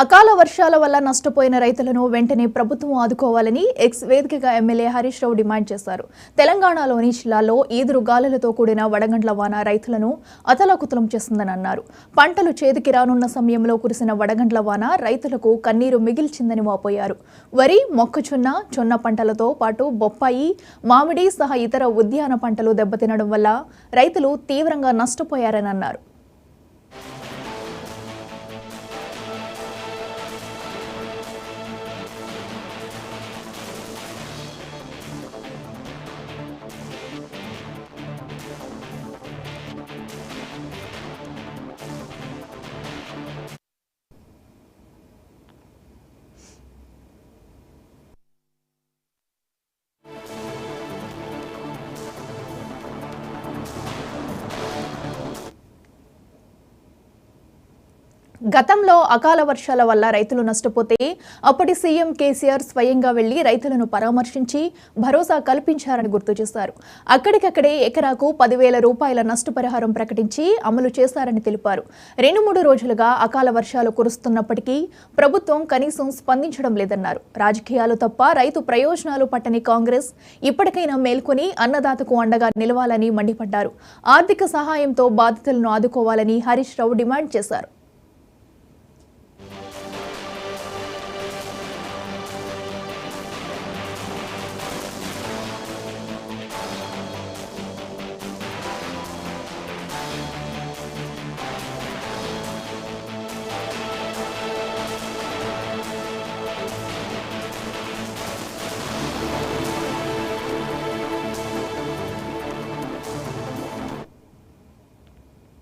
అకాల వర్షాల వల్ల నష్టపోయిన రైతులను వెంటనే ప్రభుత్వం ఆదుకోవాలని ఎక్స్ వేదికగా ఎమ్మెల్యే హరీష్ రావు డిమాండ్ చేశారు. తెలంగాణలోని జిల్లాల్లో ఈదురు గాలులతో కూడిన వడగండ్ల వాన రైతులను అతలాకుతలం చేస్తుందని అన్నారు. పంటలు చేతికి రానున్న సమయంలో కురిసిన వడగండ్ల వాన రైతులకు కన్నీరు మిగిల్చిందని వాపోయారు. వరి, మొక్కజొన్న, జొన్న పంటలతో పాటు బొప్పాయి, మామిడి సహా ఇతర ఉద్యాన పంటలు దెబ్బతినడం వల్ల రైతులు తీవ్రంగా నష్టపోయారని అన్నారు. గతంలో అకాల వర్షాల వల్ల రైతులు నష్టపోతే అప్పటి సీఎం కేసీఆర్ స్వయంగా వెళ్లి రైతులను పరామర్శించి భరోసా కల్పించారని గుర్తు చేశారు. అక్కడికక్కడే ఎకరాకు 10,000 రూపాయల నష్టపరిహారం ప్రకటించి అమలు చేశారని తెలిపారు. 2-3 రోజులుగా అకాల వర్షాలు కురుస్తున్నప్పటికీ ప్రభుత్వం కనీసం స్పందించడం లేదన్నారు. రాజకీయాలు తప్ప రైతు ప్రయోజనాలు పట్టని కాంగ్రెస్ ఇప్పటికైనా మేల్కొని అన్నదాతకు అండగా నిలవాలని మండిపడ్డారు. ఆర్థిక సహాయంతో బాధితులను ఆదుకోవాలని హరీష్ రావు డిమాండ్ చేశారు.